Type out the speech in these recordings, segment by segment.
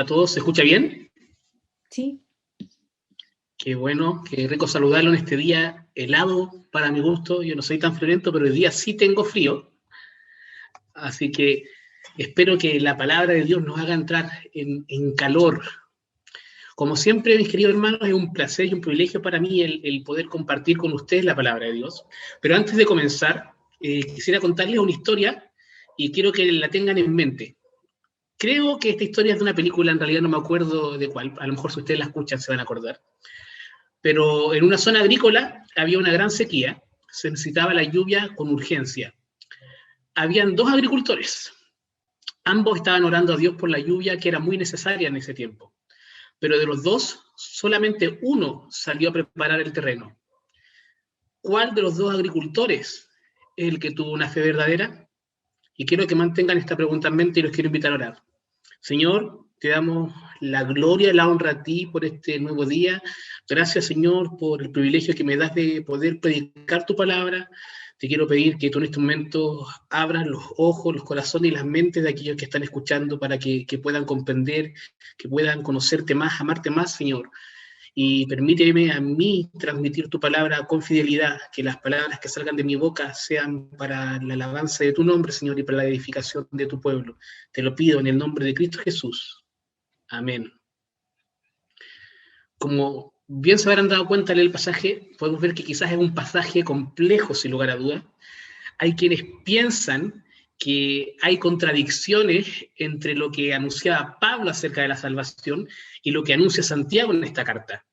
todos, ¿se escucha bien? Sí. Qué bueno, qué rico saludarlo en este día helado para mi gusto. Yo no soy tan friolento, pero hoy día sí tengo frío. Así que espero que la palabra de Dios nos haga entrar en calor. Como siempre, mis queridos hermanos, es un placer y un privilegio para mí el poder compartir con ustedes la palabra de Dios. Pero antes de comenzar, quisiera contarles una historia y quiero que la tengan en mente. Creo que esta historia es de una película, en realidad no me acuerdo de cuál, a lo mejor si ustedes la escuchan se van a acordar. Pero en una zona agrícola había una gran sequía, se necesitaba la lluvia con urgencia. Habían dos agricultores, ambos estaban orando a Dios por la lluvia que era muy necesaria en ese tiempo. Pero de los dos, solamente uno salió a preparar el terreno. ¿Cuál de los dos agricultores es el que tuvo una fe verdadera? Y quiero que mantengan esta pregunta en mente y los quiero invitar a orar. Señor, te damos la gloria y la honra a ti por este nuevo día. Gracias, Señor, por el privilegio que me das de poder predicar tu palabra. Te quiero pedir que tú en este momento abras los ojos, los corazones y las mentes de aquellos que están escuchando para que puedan comprender, que puedan conocerte más, amarte más, Señor. Y permíteme a mí transmitir tu palabra con fidelidad, que las palabras que salgan de mi boca sean para la alabanza de tu nombre, Señor, y para la edificación de tu pueblo. Te lo pido en el nombre de Cristo Jesús. Amén. Como bien se habrán dado cuenta al leer el pasaje, podemos ver que quizás es un pasaje complejo, sin lugar a dudas. Hay quienes piensan que hay contradicciones entre lo que anunciaba Pablo acerca de la salvación y lo que anuncia Santiago en esta carta.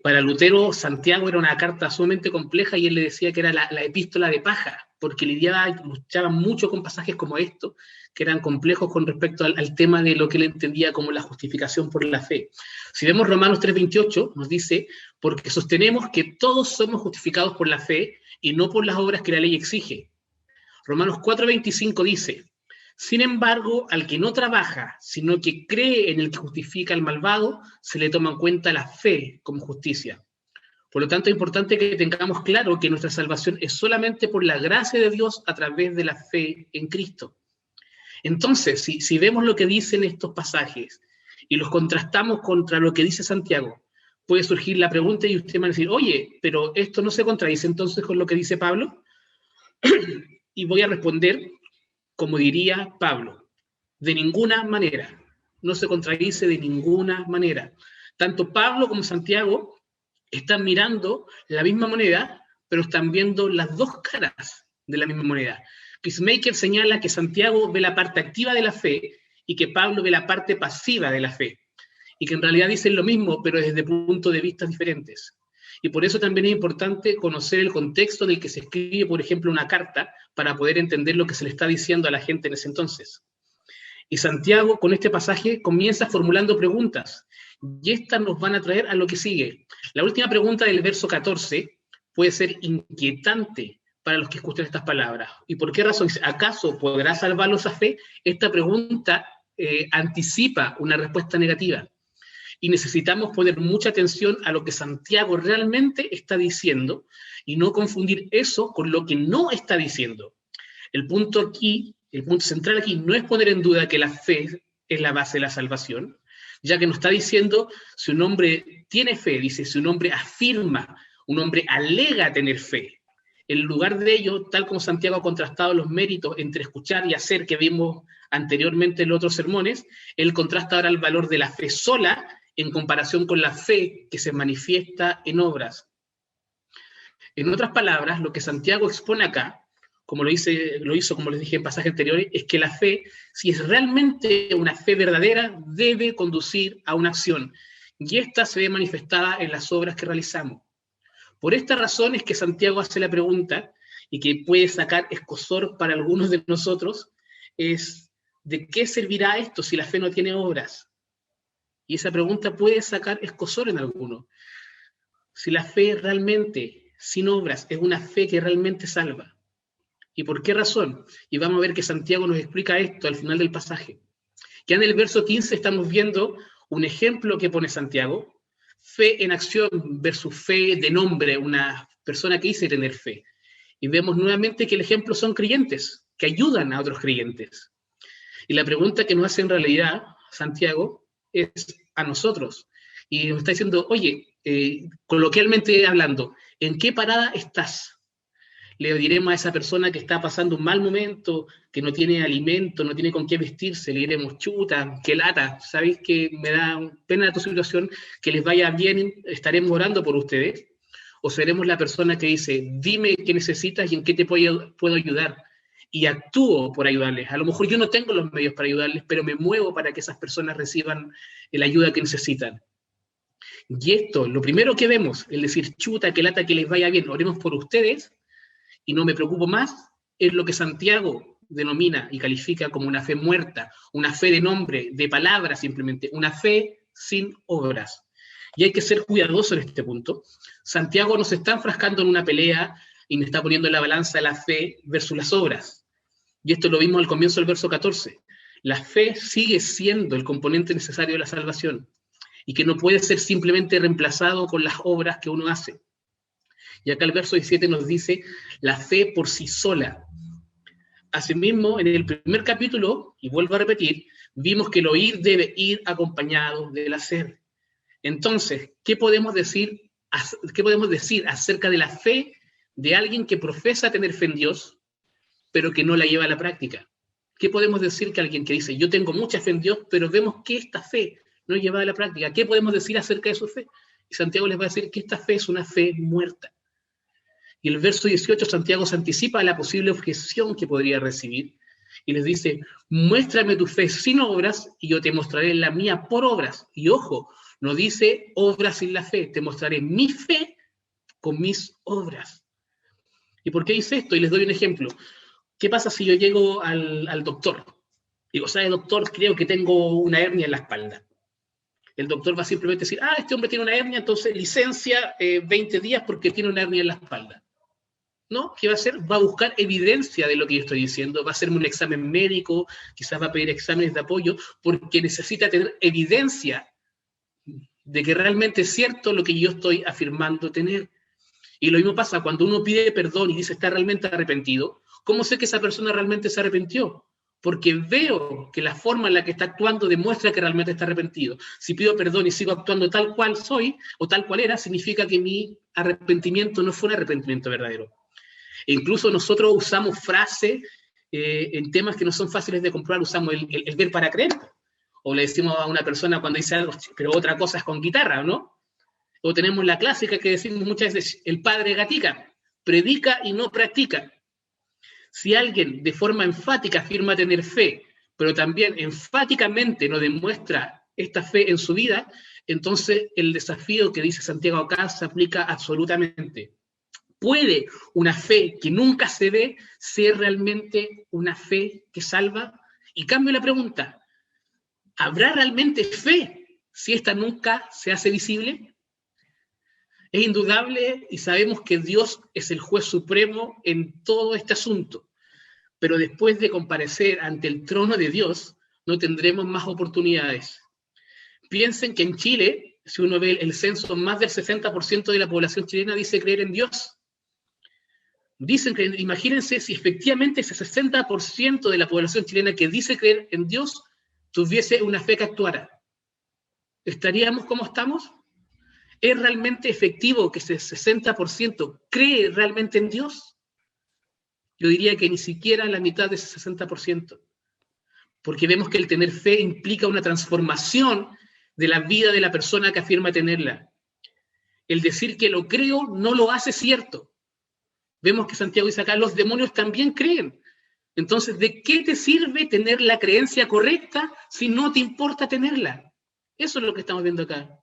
Para Lutero, Santiago era una carta sumamente compleja y él le decía que era la epístola de paja, porque luchaba mucho con pasajes como estos, que eran complejos con respecto al tema de lo que él entendía como la justificación por la fe. Si vemos Romanos 3:28, nos dice, porque sostenemos que todos somos justificados por la fe y no por las obras que la ley exige. Romanos 4:25 dice, sin embargo, al que no trabaja, sino que cree en el que justifica al malvado, se le toma en cuenta la fe como justicia. Por lo tanto, es importante que tengamos claro que nuestra salvación es solamente por la gracia de Dios a través de la fe en Cristo. Entonces, si vemos lo que dicen estos pasajes y los contrastamos contra lo que dice Santiago, puede surgir la pregunta y usted va a decir, oye, pero esto no se contradice entonces con lo que dice Pablo. Y voy a responder como diría Pablo, de ninguna manera, no se contradice de ninguna manera. Tanto Pablo como Santiago están mirando la misma moneda, pero están viendo las dos caras de la misma moneda. Peacemaker señala que Santiago ve la parte activa de la fe y que Pablo ve la parte pasiva de la fe, y que en realidad dicen lo mismo, pero desde puntos de vista diferentes. Y por eso también es importante conocer el contexto en el que se escribe, por ejemplo, una carta, para poder entender lo que se le está diciendo a la gente en ese entonces. Y Santiago, con este pasaje, comienza formulando preguntas, y estas nos van a traer a lo que sigue. La última pregunta del verso 14 puede ser inquietante para los que escuchan estas palabras. ¿Y por qué razón? ¿Acaso podrá salvarlos a fe? Esta pregunta anticipa una respuesta negativa. Y necesitamos poner mucha atención a lo que Santiago realmente está diciendo y no confundir eso con lo que no está diciendo. El punto central aquí no es poner en duda que la fe es la base de la salvación, ya que nos está diciendo si un hombre tiene fe, dice, si un hombre afirma, un hombre alega tener fe. En lugar de ello, tal como Santiago ha contrastado los méritos entre escuchar y hacer que vimos anteriormente en los otros sermones, él contrasta ahora el valor de la fe sola en comparación con la fe que se manifiesta en obras. En otras palabras, lo que Santiago expone acá, como lo hizo, como les dije en pasajes anteriores, es que la fe, si es realmente una fe verdadera, debe conducir a una acción, y esta se ve manifestada en las obras que realizamos. Por esta razón es que Santiago hace la pregunta, y que puede sacar escozor para algunos de nosotros, es ¿de qué servirá esto si la fe no tiene obras? Y esa pregunta puede sacar escozor en alguno. Si la fe realmente, sin obras, es una fe que realmente salva. ¿Y por qué razón? Y vamos a ver que Santiago nos explica esto al final del pasaje. Ya en el verso 15 estamos viendo un ejemplo que pone Santiago, fe en acción versus fe de nombre, una persona que dice tener fe. Y vemos nuevamente que el ejemplo son creyentes, que ayudan a otros creyentes. Y la pregunta que nos hace en realidad Santiago es a nosotros. Y nos está diciendo, oye, coloquialmente hablando, ¿en qué parada estás? Le diremos a esa persona que está pasando un mal momento, que no tiene alimento, no tiene con qué vestirse, le diremos, chuta, qué lata, ¿sabéis que me da pena tu situación? Que les vaya bien, estaremos orando por ustedes. O seremos la persona que dice, dime qué necesitas y en qué te puedo ayudar. Y actúo por ayudarles. A lo mejor yo no tengo los medios para ayudarles, pero me muevo para que esas personas reciban la ayuda que necesitan. Y esto, lo primero que vemos, el decir, chuta, qué lata, que les vaya bien, oremos por ustedes, y no me preocupo más, es lo que Santiago denomina y califica como una fe muerta, una fe de nombre, de palabras simplemente, una fe sin obras. Y hay que ser cuidadoso en este punto. Santiago nos está enfrascando en una pelea y nos está poniendo en la balanza la fe versus las obras. Y esto lo vimos al comienzo del verso 14. La fe sigue siendo el componente necesario de la salvación y que no puede ser simplemente reemplazado con las obras que uno hace. Y acá el verso 17 nos dice, la fe por sí sola. Asimismo, en el primer capítulo, y vuelvo a repetir, vimos que el oír debe ir acompañado del hacer. Entonces, ¿qué podemos decir acerca de la fe de alguien que profesa tener fe en Dios, pero que no la lleva a la práctica? ¿Qué podemos decir que alguien que dice, yo tengo mucha fe en Dios, pero vemos que esta fe no lleva a la práctica? ¿Qué podemos decir acerca de su fe? Y Santiago les va a decir que esta fe es una fe muerta. Y el verso 18, Santiago se anticipa a la posible objeción que podría recibir y les dice, muéstrame tu fe sin obras y yo te mostraré la mía por obras. Y ojo, no dice obras sin la fe, te mostraré mi fe con mis obras. ¿Y por qué dice esto? Y les doy un ejemplo. ¿Qué pasa si yo llego al doctor? Digo, ¿sabe, doctor? Creo que tengo una hernia en la espalda. El doctor va a simplemente decir, este hombre tiene una hernia, entonces licencia 20 días porque tiene una hernia en la espalda. ¿No? ¿Qué va a hacer? Va a buscar evidencia de lo que yo estoy diciendo, va a hacerme un examen médico, quizás va a pedir exámenes de apoyo, porque necesita tener evidencia de que realmente es cierto lo que yo estoy afirmando tener. Y lo mismo pasa cuando uno pide perdón y dice está realmente arrepentido. ¿Cómo sé que esa persona realmente se arrepintió? Porque veo que la forma en la que está actuando demuestra que realmente está arrepentido. Si pido perdón y sigo actuando tal cual soy o tal cual era, significa que mi arrepentimiento no fue un arrepentimiento verdadero. E incluso nosotros usamos frases en temas que no son fáciles de comprobar, usamos el ver para creer. O le decimos a una persona cuando dice algo, pero otra cosa es con guitarra, ¿no? O tenemos la clásica que decimos muchas veces, el padre Gatica, predica y no practica. Si alguien de forma enfática afirma tener fe, pero también enfáticamente no demuestra esta fe en su vida, entonces el desafío que dice Santiago acá se aplica absolutamente. ¿Puede una fe que nunca se ve ser realmente una fe que salva? Y cambio la pregunta, ¿habrá realmente fe si esta nunca se hace visible? Es indudable y sabemos que Dios es el juez supremo en todo este asunto, pero después de comparecer ante el trono de Dios, no tendremos más oportunidades. Piensen que en Chile, si uno ve el censo, más del 60% de la población chilena dice creer en Dios. Dicen que, imagínense si efectivamente ese 60% de la población chilena que dice creer en Dios tuviese una fe que actuara. ¿Estaríamos como estamos? ¿Es realmente efectivo que ese 60% cree realmente en Dios? Yo diría que ni siquiera la mitad de ese 60%. Porque vemos que el tener fe implica una transformación de la vida de la persona que afirma tenerla. El decir que lo creo no lo hace cierto. Vemos que Santiago dice acá, los demonios también creen. Entonces, ¿de qué te sirve tener la creencia correcta si no te importa tenerla? Eso es lo que estamos viendo acá.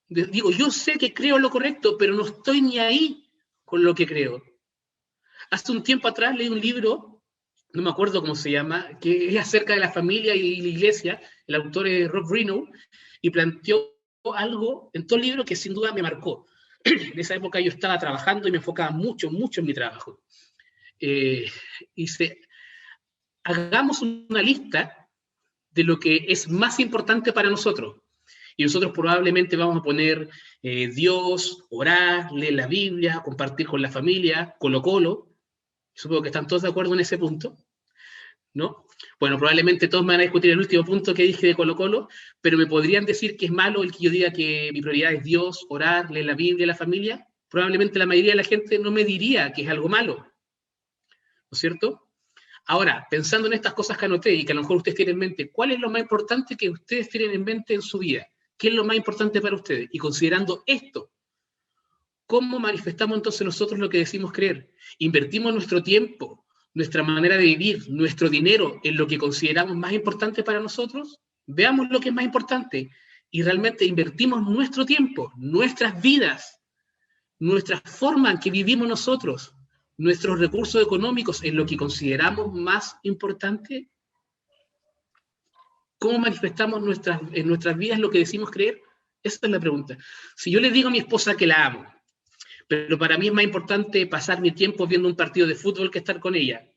Digo, yo sé que creo lo correcto, pero no estoy ni ahí con lo que creo. Hace un tiempo atrás leí un libro, no me acuerdo cómo se llama, que es acerca de la familia y la iglesia. El autor es Rob Renaud, y planteó algo en todo el libro que sin duda me marcó. En esa época yo estaba trabajando y me enfocaba mucho en mi trabajo. Dice, hagamos una lista de lo que es más importante para nosotros. Y nosotros probablemente vamos a poner Dios, orar, leer la Biblia, compartir con la familia, Colo-Colo. Supongo que están todos de acuerdo en ese punto, ¿no? Bueno, probablemente todos me van a discutir el último punto que dije de Colo-Colo, pero ¿me podrían decir que es malo el que yo diga que mi prioridad es Dios, orar, leer la Biblia, la familia? Probablemente la mayoría de la gente no me diría que es algo malo, ¿no es cierto? Ahora, pensando en estas cosas que anoté y que a lo mejor ustedes tienen en mente, ¿cuál es lo más importante que ustedes tienen en mente en su vida? ¿Qué es lo más importante para ustedes? Y considerando esto, ¿cómo manifestamos entonces nosotros lo que decimos creer? ¿Invertimos nuestro tiempo, nuestra manera de vivir, nuestro dinero en lo que consideramos más importante para nosotros? Veamos lo que es más importante y realmente invertimos nuestro tiempo, nuestras vidas, nuestra forma en que vivimos nosotros, nuestros recursos económicos en lo que consideramos más importante. ¿Cómo manifestamos en nuestras vidas lo que decimos creer? Esa es la pregunta. Si yo le digo a mi esposa que la amo, pero para mí es más importante pasar mi tiempo viendo un partido de fútbol que estar con ella.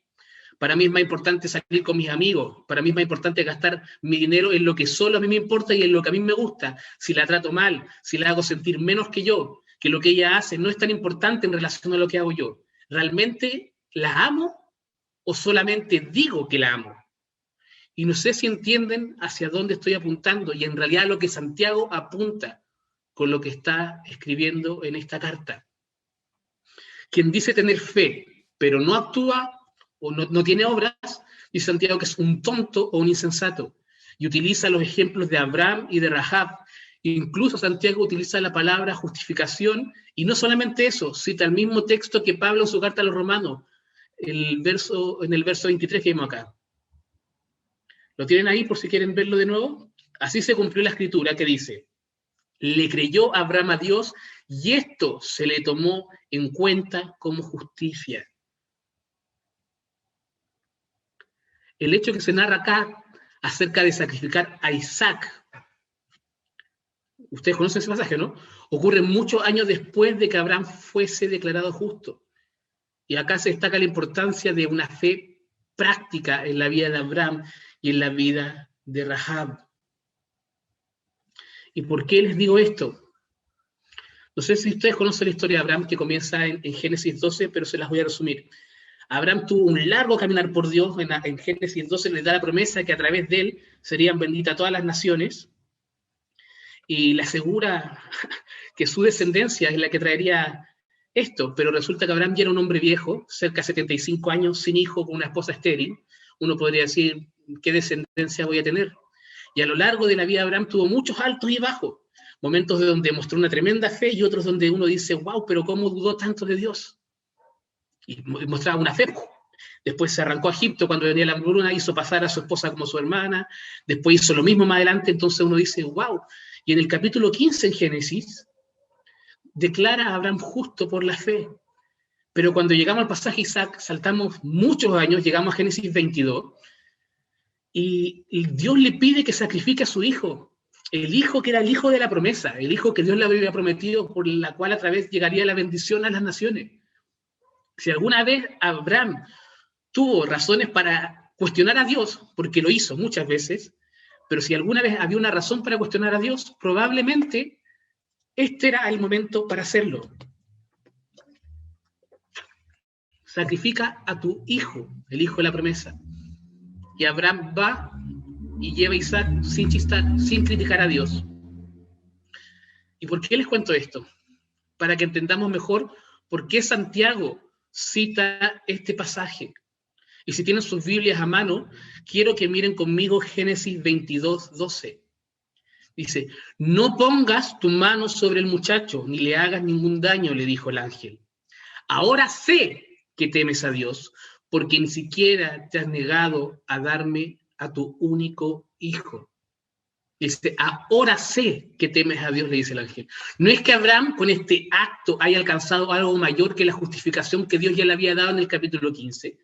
Para mí es más importante salir con mis amigos. Para mí es más importante gastar mi dinero en lo que solo a mí me importa y en lo que a mí me gusta. Si la trato mal, si la hago sentir menos que yo, que lo que ella hace no es tan importante en relación a lo que hago yo. ¿Realmente la amo o solamente digo que la amo? Y no sé si entienden hacia dónde estoy apuntando y en realidad lo que Santiago apunta con lo que está escribiendo en esta carta. Quien dice tener fe, pero no actúa o no tiene obras, dice Santiago que es un tonto o un insensato. Y utiliza los ejemplos de Abraham y de Rahab. Incluso Santiago utiliza la palabra justificación, y no solamente eso, cita el mismo texto que Pablo en su carta a los Romanos, en el verso 23 que vimos acá. ¿Lo tienen ahí por si quieren verlo de nuevo? Así se cumplió la escritura que dice: le creyó Abraham a Dios y esto se le tomó en cuenta como justicia. El hecho que se narra acá acerca de sacrificar a Isaac, ustedes conocen ese pasaje, ¿no? Ocurre muchos años después de que Abraham fuese declarado justo. Y acá se destaca la importancia de una fe práctica en la vida de Abraham y en la vida de Rahab. ¿Y por qué les digo esto? No sé si ustedes conocen la historia de Abraham, que comienza en Génesis 12, pero se las voy a resumir. Abraham tuvo un largo caminar por Dios. En Génesis 12 le da la promesa que a través de él serían benditas todas las naciones, y le asegura que su descendencia es la que traería esto, pero resulta que Abraham ya era un hombre viejo, cerca de 75 años, sin hijo, con una esposa estéril. Uno podría decir, ¿qué descendencia voy a tener? Y a lo largo de la vida de Abraham tuvo muchos altos y bajos, momentos de donde mostró una tremenda fe y otros donde uno dice, wow, pero ¿cómo dudó tanto de Dios? Y mostraba una fe. Después se arrancó a Egipto cuando venía la hambruna, hizo pasar a su esposa como su hermana, después hizo lo mismo más adelante, entonces uno dice, wow. Y en el capítulo 15 en Génesis, declara a Abraham justo por la fe. Pero cuando llegamos al pasaje Isaac, saltamos muchos años, llegamos a Génesis 22, y Dios le pide que sacrifique a su hijo, el hijo que era el hijo de la promesa, el hijo que Dios le había prometido, por la cual a través llegaría la bendición a las naciones. Si alguna vez Abraham tuvo razones para cuestionar a Dios, porque lo hizo muchas veces, pero si alguna vez había una razón para cuestionar a Dios, probablemente este era el momento para hacerlo. Sacrifica a tu hijo, el hijo de la promesa. Y Abraham va y lleva a Isaac sin chistar, sin criticar a Dios. ¿Y por qué les cuento esto? Para que entendamos mejor por qué Santiago cita este pasaje. Y si tienen sus Biblias a mano, quiero que miren conmigo Génesis 22, 12. Dice, no pongas tu mano sobre el muchacho, ni le hagas ningún daño, le dijo el ángel. Ahora sé que temes a Dios, porque ni siquiera te has negado a darme a tu único hijo. Dice, ahora sé que temes a Dios, le dice el ángel. No es que Abraham con este acto haya alcanzado algo mayor que la justificación que Dios ya le había dado en el capítulo 15,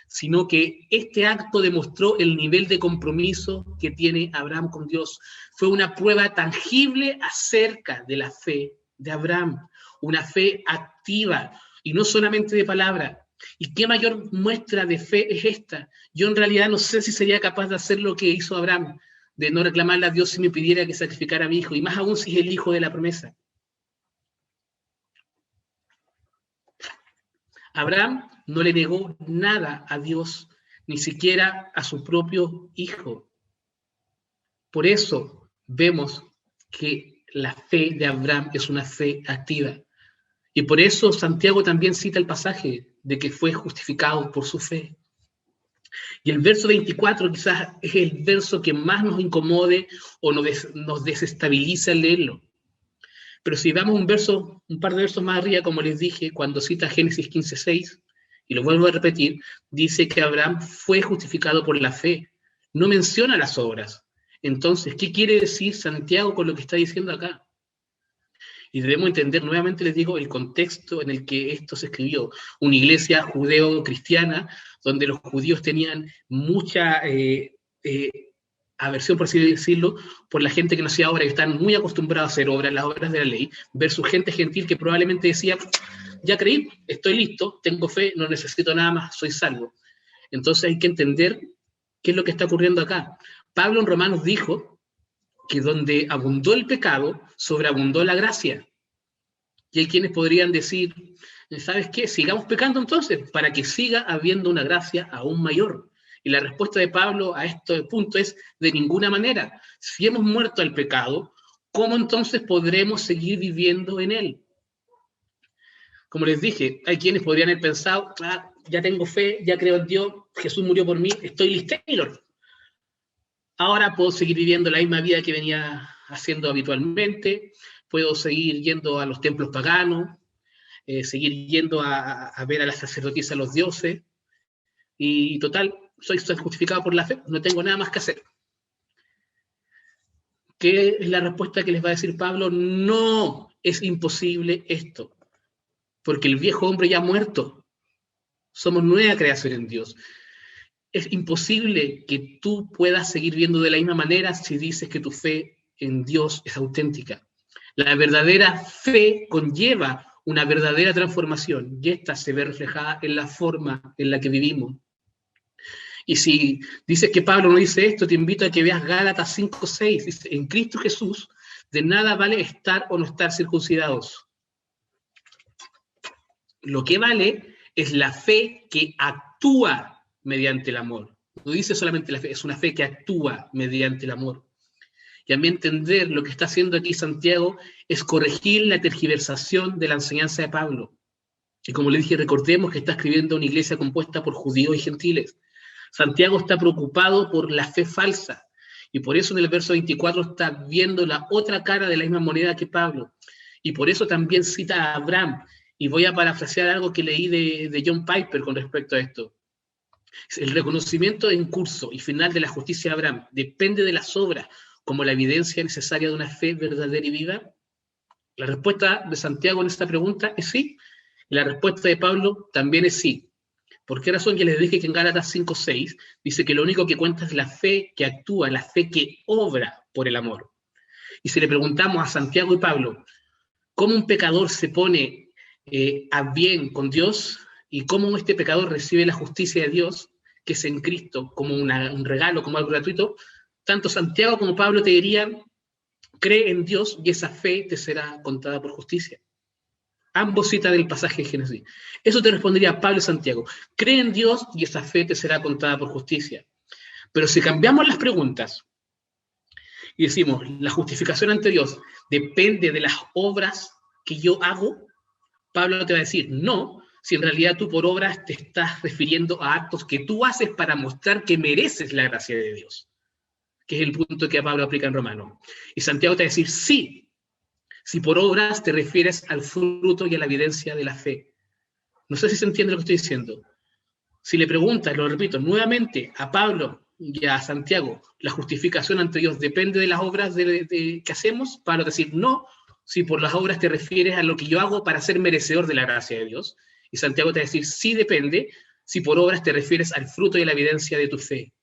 sino que este acto demostró el nivel de compromiso que tiene Abraham con Dios. Fue una prueba tangible acerca de la fe de Abraham, una fe activa y no solamente de palabra. ¿Y qué mayor muestra de fe es esta? Yo en realidad no sé si sería capaz de hacer lo que hizo Abraham, de no reclamarle a Dios si me pidiera que sacrificara a mi hijo, y más aún si es el hijo de la promesa. Abraham no le negó nada a Dios, ni siquiera a su propio hijo. Por eso vemos que la fe de Abraham es una fe activa. Y por eso Santiago también cita el pasaje de que fue justificado por su fe. Y el verso 24 quizás es el verso que más nos incomode o nos desestabiliza al leerlo. Pero si damos un par de versos más arriba, como les dije, cuando cita Génesis 15:6, y lo vuelvo a repetir, dice que Abraham fue justificado por la fe. No menciona las obras. Entonces, ¿qué quiere decir Santiago con lo que está diciendo acá? Y debemos entender, nuevamente les digo, el contexto en el que esto se escribió. Una iglesia judeo-cristiana, donde los judíos tenían mucha aversión, por así decirlo, por la gente que no hacía obras, y están muy acostumbrados a hacer obras, las obras de la ley, versus gente gentil que probablemente decía, ya creí, estoy listo, tengo fe, no necesito nada más, soy salvo. Entonces hay que entender qué es lo que está ocurriendo acá. Pablo en Romanos dijo que donde abundó el pecado, sobreabundó la gracia. Y hay quienes podrían decir, ¿sabes qué? Sigamos pecando entonces, para que siga habiendo una gracia aún mayor. Y la respuesta de Pablo a este punto es, de ninguna manera. Si hemos muerto al pecado, ¿cómo entonces podremos seguir viviendo en él? Como les dije, hay quienes podrían haber pensado, ya tengo fe, ya creo en Dios, Jesús murió por mí, estoy listo. Ahora puedo seguir viviendo la misma vida que venía haciendo habitualmente, puedo seguir yendo a los templos paganos, seguir yendo a ver a las sacerdotisas, a los dioses, y total, soy justificado por la fe, no tengo nada más que hacer. ¿Qué es la respuesta que les va a decir Pablo? No, es imposible esto, porque el viejo hombre ya ha muerto, somos nueva creación en Dios. Es imposible que tú puedas seguir viendo de la misma manera si dices que tu fe en Dios es auténtica. La verdadera fe conlleva una verdadera transformación y esta se ve reflejada en la forma en la que vivimos. Y si dices que Pablo no dice esto, te invito a que veas Gálatas 5:6. Dice, en Cristo Jesús de nada vale estar o no estar circuncidados. Lo que vale es la fe que actúa mediante el amor. No dice solamente la fe, es una fe que actúa mediante el amor. Y a mí entender lo que está haciendo aquí Santiago es corregir la tergiversación de la enseñanza de Pablo. Y como le dije, recordemos que está escribiendo una iglesia compuesta por judíos y gentiles. Santiago está preocupado por la fe falsa. Y por eso en el verso 24 está viendo la otra cara de la misma moneda que Pablo. Y por eso también cita a Abraham. Y voy a parafrasear algo que leí de John Piper con respecto a esto. El reconocimiento en curso y final de la justicia de Abraham depende de las obras como la evidencia necesaria de una fe verdadera y viva. La respuesta de Santiago en esta pregunta es sí. Y la respuesta de Pablo también es sí. ¿Por qué razón? Ya les dije que en Gálatas 5:6 dice que lo único que cuenta es la fe que actúa, la fe que obra por el amor. Y si le preguntamos a Santiago y Pablo cómo un pecador se pone a bien con Dios y cómo este pecador recibe la justicia de Dios, que es en Cristo, como un regalo, como algo gratuito, tanto Santiago como Pablo te dirían, cree en Dios y esa fe te será contada por justicia. Ambos citan el pasaje de Génesis. Eso te respondería Pablo y Santiago. Cree en Dios y esa fe te será contada por justicia. Pero si cambiamos las preguntas y decimos, la justificación ante Dios depende de las obras que yo hago, Pablo te va a decir, no, si en realidad tú por obras te estás refiriendo a actos que tú haces para mostrar que mereces la gracia de Dios, que es el punto que Pablo aplica en Romanos. Y Santiago te va a decir, sí, si por obras te refieres al fruto y a la evidencia de la fe. No sé si se entiende lo que estoy diciendo. Si le preguntas, lo repito, nuevamente a Pablo y a Santiago, la justificación ante Dios depende de las obras que hacemos, Pablo te va a decir, no, si por las obras te refieres a lo que yo hago para ser merecedor de la gracia de Dios. Y Santiago te va a decir, sí depende, si por obras te refieres al fruto y a la evidencia de tu fe.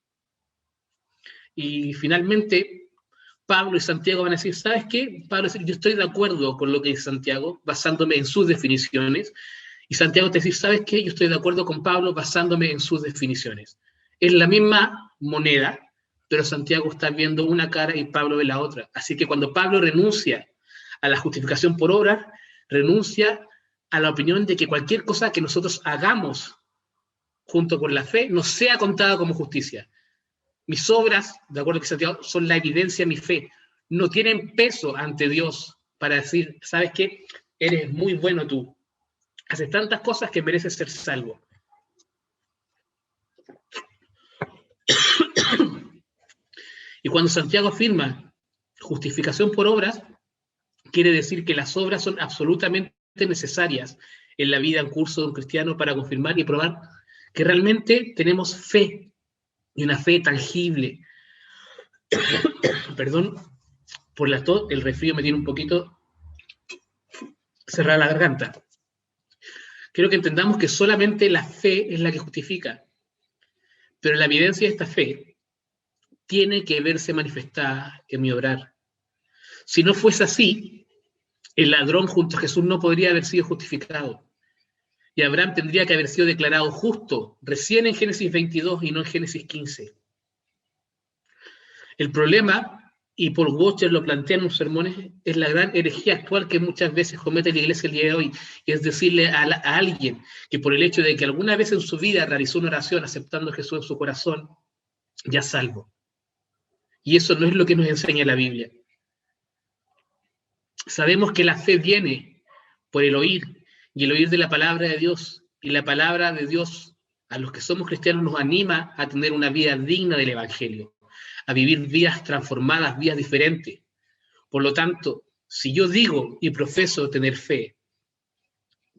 Y finalmente, Pablo y Santiago van a decir, ¿sabes qué? Pablo va a decir, yo estoy de acuerdo con lo que dice Santiago, basándome en sus definiciones. Y Santiago te dice, ¿sabes qué? Yo estoy de acuerdo con Pablo basándome en sus definiciones. Es la misma moneda, pero Santiago está viendo una cara y Pablo ve la otra. Así que cuando Pablo renuncia a la justificación por obras, renuncia a la opinión de que cualquier cosa que nosotros hagamos junto con la fe, no sea contada como justicia. Mis obras, de acuerdo con Santiago, son la evidencia de mi fe. No tienen peso ante Dios para decir, ¿sabes qué? Eres muy bueno tú. Haces tantas cosas que mereces ser salvo. Y cuando Santiago afirma justificación por obras, quiere decir que las obras son absolutamente necesarias en la vida en curso de un cristiano para confirmar y probar que realmente tenemos fe, y una fe tangible. Perdón por la tos, el resfrío me tiene un poquito cerrada la garganta. Quiero que entendamos que solamente la fe es la que justifica, pero la evidencia de esta fe tiene que verse manifestada en mi obrar. Si no fuese así, el ladrón junto a Jesús no podría haber sido justificado. Y Abraham tendría que haber sido declarado justo recién en Génesis 22 y no en Génesis 15. El problema, y Paul Washer lo plantea en sus sermones, es la gran herejía actual que muchas veces comete la iglesia el día de hoy, y es decirle a alguien que por el hecho de que alguna vez en su vida realizó una oración aceptando a Jesús en su corazón, ya es salvo. Y eso no es lo que nos enseña la Biblia. Sabemos que la fe viene por el oír, y el oír de la palabra de Dios, y la palabra de Dios a los que somos cristianos nos anima a tener una vida digna del Evangelio, a vivir vidas transformadas, vidas diferentes. Por lo tanto, si yo digo y profeso tener fe,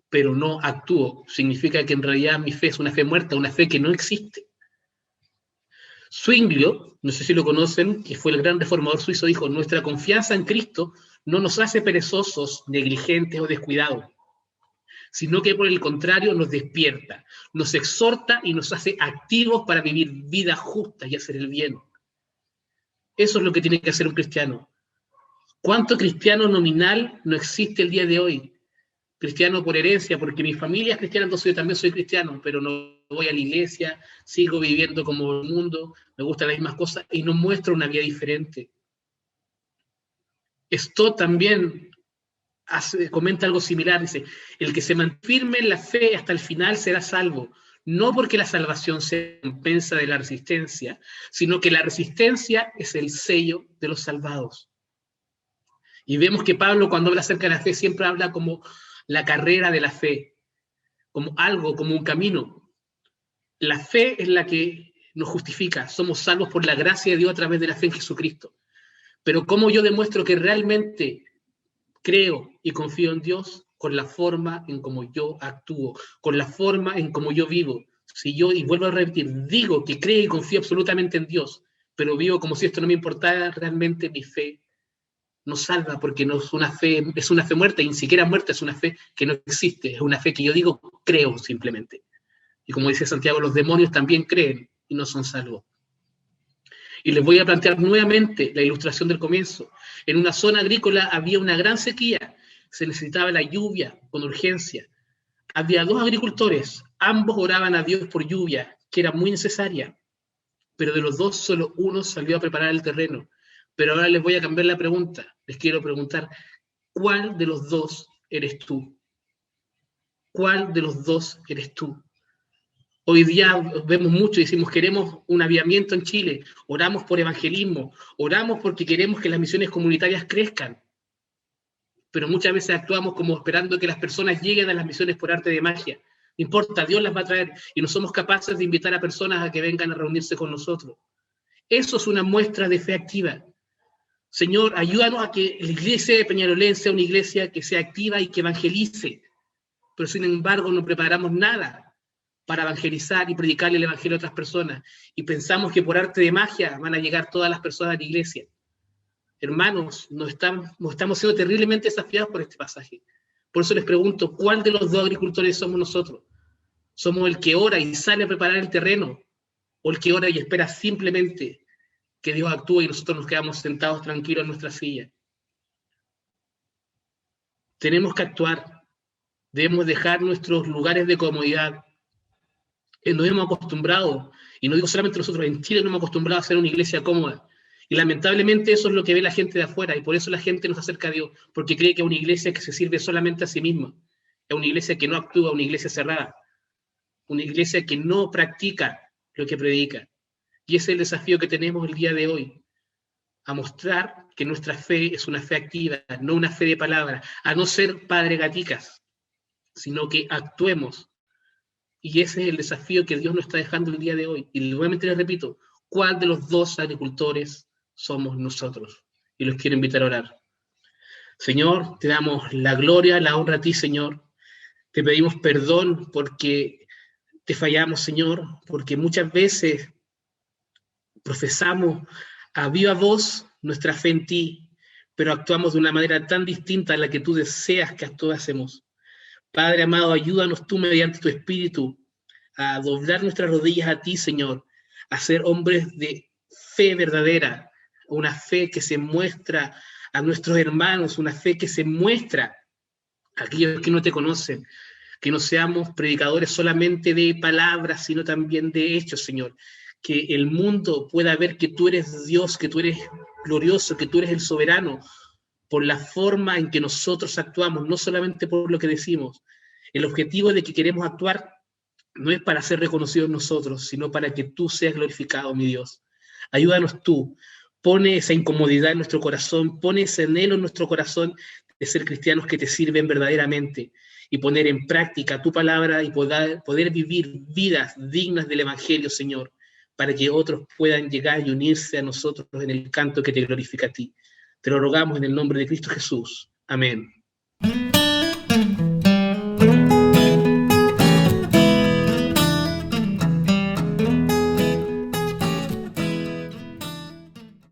pero no actúo, significa que en realidad mi fe es una fe muerta, una fe que no existe. Zwinglio, no sé si lo conocen, que fue el gran reformador suizo, dijo: nuestra confianza en Cristo no nos hace perezosos, negligentes o descuidados, sino que por el contrario nos despierta, nos exhorta y nos hace activos para vivir vidas justas y hacer el bien. Eso es lo que tiene que hacer un cristiano. ¿Cuánto cristiano nominal no existe el día de hoy? Cristiano por herencia, porque mi familia es cristiana, entonces yo también soy cristiano, pero no voy a la iglesia, sigo viviendo como el mundo, me gustan las mismas cosas y no muestro una vida diferente. Esto también comenta algo similar, dice: el que se mantiene en la fe hasta el final será salvo, no porque la salvación sea recompensa de la resistencia, sino que la resistencia es el sello de los salvados. Y vemos que Pablo, cuando habla acerca de la fe, siempre habla como la carrera de la fe, como algo, como un camino. La fe es la que nos justifica, somos salvos por la gracia de Dios a través de la fe en Jesucristo. Pero ¿cómo yo demuestro que realmente creo y confío en Dios? Con la forma en cómo yo actúo, con la forma en cómo yo vivo. Si yo, y vuelvo a repetir, digo que creo y confío absolutamente en Dios, pero vivo como si esto no me importara, realmente mi fe nos salva, porque no es una fe muerta, y ni siquiera muerta, es una fe que no existe, es una fe que yo digo, creo simplemente. Y como dice Santiago, los demonios también creen y no son salvos. Y les voy a plantear nuevamente la ilustración del comienzo. En una zona agrícola había una gran sequía, se necesitaba la lluvia con urgencia. Había dos agricultores, ambos oraban a Dios por lluvia, que era muy necesaria, pero de los dos solo uno salió a preparar el terreno. Pero ahora les voy a cambiar la pregunta. Les quiero preguntar, ¿cuál de los dos eres tú? ¿Cuál de los dos eres tú? Hoy día vemos mucho y decimos: queremos un avivamiento en Chile, oramos por evangelismo, oramos porque queremos que las misiones comunitarias crezcan. Pero muchas veces actuamos como esperando que las personas lleguen a las misiones por arte de magia. No importa, Dios las va a traer, y no somos capaces de invitar a personas a que vengan a reunirse con nosotros. Eso es una muestra de fe activa. Señor, ayúdanos a que la iglesia de Peñalolén sea una iglesia que sea activa y que evangelice. Pero sin embargo no preparamos nada para evangelizar y predicarle el evangelio a otras personas. Y pensamos que por arte de magia van a llegar todas las personas a la iglesia. Hermanos, nos estamos siendo terriblemente desafiados por este pasaje. Por eso les pregunto, ¿cuál de los dos agricultores somos nosotros? ¿Somos el que ora y sale a preparar el terreno? ¿O el que ora y espera simplemente que Dios actúe y nosotros nos quedamos sentados tranquilos en nuestra silla? Tenemos que actuar. Debemos dejar nuestros lugares de comodidad. Nos hemos acostumbrado, y no digo solamente nosotros, en Chile nos hemos acostumbrado a ser una iglesia cómoda. Y lamentablemente eso es lo que ve la gente de afuera, y por eso la gente nos acerca a Dios, porque cree que es una iglesia que se sirve solamente a sí misma. Es una iglesia que no actúa, una iglesia cerrada. una iglesia que no practica lo que predica. Y ese es el desafío que tenemos el día de hoy, a mostrar que nuestra fe es una fe activa, no una fe de palabra, a no ser padre gaticas, sino que actuemos. Y ese es el desafío que Dios nos está dejando el día de hoy. Y nuevamente les repito, ¿cuál de los dos agricultores somos nosotros? Y los quiero invitar a orar. Señor, te damos la gloria, la honra a ti, Señor. Te pedimos perdón porque te fallamos, Señor, porque muchas veces profesamos a viva voz nuestra fe en ti, pero actuamos de una manera tan distinta a la que tú deseas que actuásemos. Padre amado, ayúdanos tú mediante tu Espíritu a doblar nuestras rodillas a ti, Señor, a ser hombres de fe verdadera, una fe que se muestra a nuestros hermanos, una fe que se muestra a aquellos que no te conocen, que no seamos predicadores solamente de palabras, sino también de hechos, Señor, que el mundo pueda ver que tú eres Dios, que tú eres glorioso, que tú eres el soberano, por la forma en que nosotros actuamos, no solamente por lo que decimos. El objetivo de que queremos actuar no es para ser reconocidos nosotros, sino para que tú seas glorificado, mi Dios. Ayúdanos tú, pone esa incomodidad en nuestro corazón, pone ese anhelo en nuestro corazón de ser cristianos que te sirven verdaderamente y poner en práctica tu palabra y poder vivir vidas dignas del Evangelio, Señor, para que otros puedan llegar y unirse a nosotros en el canto que te glorifica a ti. Te lo rogamos en el nombre de Cristo Jesús. Amén.